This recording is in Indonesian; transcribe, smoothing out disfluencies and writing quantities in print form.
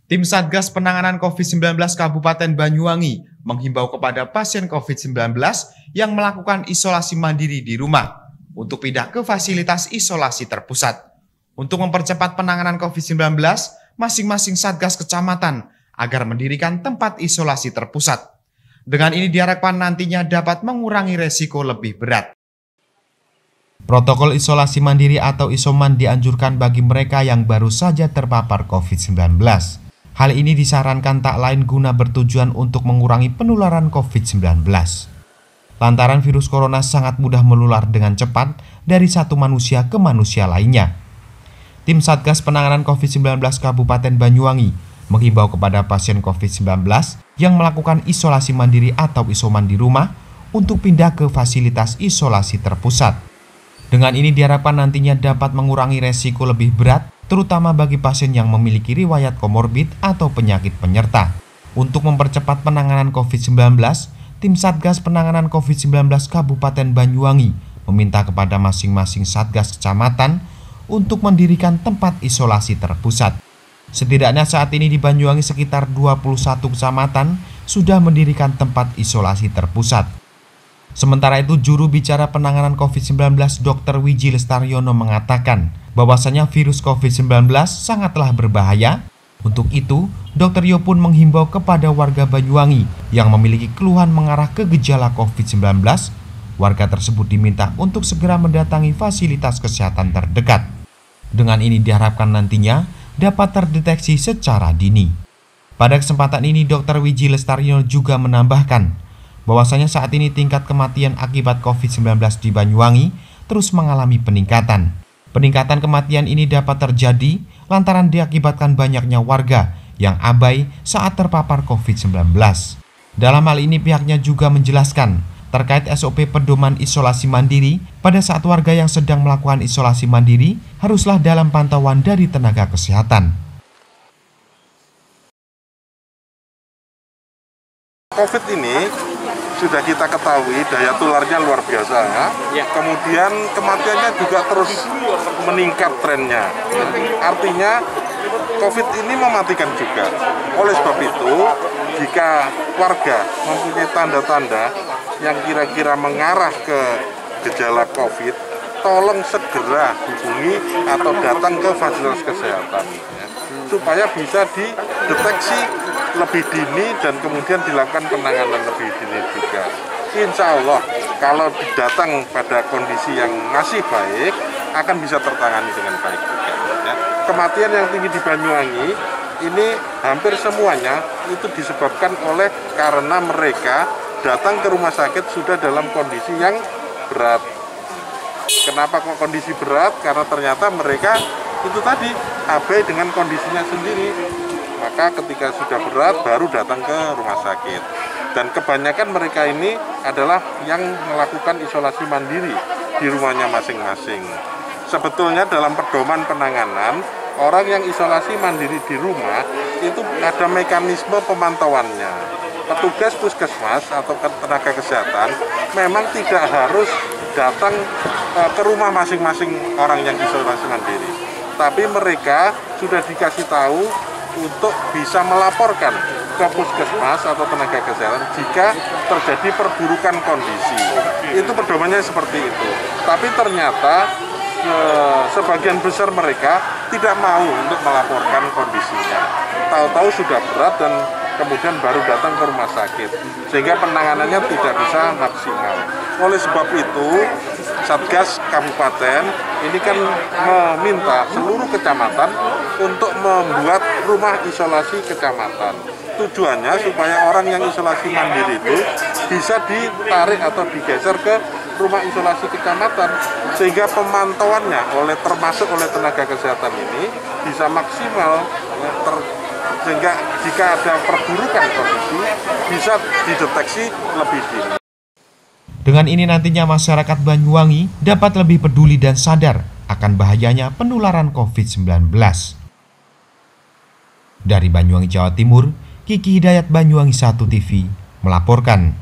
Tim Satgas Penanganan COVID-19 Kabupaten Banyuwangi menghimbau kepada pasien COVID-19 yang melakukan isolasi mandiri di rumah untuk pindah ke fasilitas isolasi terpusat. Untuk mempercepat penanganan COVID-19, masing-masing Satgas Kecamatan agar mendirikan tempat isolasi terpusat. Dengan ini diharapkan nantinya dapat mengurangi resiko lebih berat. Protokol isolasi mandiri atau isoman dianjurkan bagi mereka yang baru saja terpapar COVID-19. Hal ini disarankan tak lain guna bertujuan untuk mengurangi penularan COVID-19. Lantaran virus corona sangat mudah menular dengan cepat dari satu manusia ke manusia lainnya. Tim Satgas Penanganan COVID-19 Kabupaten Banyuwangi menghimbau kepada pasien COVID-19 yang melakukan isolasi mandiri atau isoman di rumah untuk pindah ke fasilitas isolasi terpusat. Dengan ini diharapkan nantinya dapat mengurangi resiko lebih berat, terutama bagi pasien yang memiliki riwayat komorbid atau penyakit penyerta. Untuk mempercepat penanganan COVID-19, Tim Satgas Penanganan COVID-19 Kabupaten Banyuwangi meminta kepada masing-masing Satgas Kecamatan untuk mendirikan tempat isolasi terpusat. Setidaknya saat ini di Banyuwangi sekitar 21 kecamatan sudah mendirikan tempat isolasi terpusat. Sementara itu, juru bicara penanganan COVID-19 Dr. Wiji Lestaryono mengatakan bahwasanya virus COVID-19 sangatlah berbahaya. Untuk itu, Dr. Yo pun menghimbau kepada warga Banyuwangi yang memiliki keluhan mengarah ke gejala COVID-19, warga tersebut diminta untuk segera mendatangi fasilitas kesehatan terdekat. Dengan ini diharapkan nantinya dapat terdeteksi secara dini. Pada kesempatan ini, Dr. Wiji Lestaryono juga menambahkan bahwasanya saat ini tingkat kematian akibat COVID-19 di Banyuwangi terus mengalami peningkatan. Peningkatan kematian ini dapat terjadi lantaran diakibatkan banyaknya warga yang abai saat terpapar COVID-19. Dalam hal ini pihaknya juga menjelaskan terkait SOP pedoman isolasi mandiri pada saat warga yang sedang melakukan isolasi mandiri haruslah dalam pantauan dari tenaga kesehatan. COVID ini sudah kita ketahui daya tularnya luar biasa, ya. Kemudian kematiannya juga terus meningkat trennya. Artinya COVID ini mematikan juga. Oleh sebab itu, jika warga mempunyai tanda-tanda yang kira-kira mengarah ke gejala COVID, tolong segera hubungi atau datang ke fasilitas kesehatan, ya, supaya bisa dideteksi lebih dini dan kemudian dilakukan penanganan lebih dini juga. Insya Allah kalau datang pada kondisi yang masih baik akan bisa tertangani dengan baik juga. Ya. Kematian yang tinggi di Banyuwangi ini hampir semuanya itu disebabkan oleh karena mereka datang ke rumah sakit sudah dalam kondisi yang berat. Kenapa kok kondisi berat? Karena ternyata mereka itu tadi abai dengan kondisinya sendiri. Maka ketika sudah berat baru datang ke rumah sakit. Dan kebanyakan mereka ini adalah yang melakukan isolasi mandiri di rumahnya masing-masing. Sebetulnya dalam pedoman penanganan, orang yang isolasi mandiri di rumah itu ada mekanisme pemantauannya. Petugas puskesmas atau tenaga kesehatan memang tidak harus datang ke rumah masing-masing orang yang isolasi mandiri. Tapi mereka sudah dikasih tahu untuk bisa melaporkan ke puskesmas atau tenaga kesehatan jika terjadi perburukan kondisi. Itu pedomannya seperti itu. Tapi ternyata sebagian besar mereka tidak mau untuk melaporkan kondisinya. Tahu-tahu sudah berat dan kemudian baru datang ke rumah sakit, sehingga penanganannya tidak bisa maksimal. Oleh sebab itu, Satgas Kabupaten ini kan meminta seluruh kecamatan untuk membuat rumah isolasi kecamatan. Tujuannya supaya orang yang isolasi mandiri itu bisa ditarik atau digeser ke rumah isolasi kecamatan, sehingga pemantauannya termasuk oleh tenaga kesehatan ini bisa maksimal, sehingga jika ada perburukan kondisi bisa dideteksi lebih dini. Dengan ini nantinya masyarakat Banyuwangi dapat lebih peduli dan sadar akan bahayanya penularan COVID-19. Dari Banyuwangi, Jawa Timur, Kiki Hidayat, Banyuwangi 1 TV melaporkan.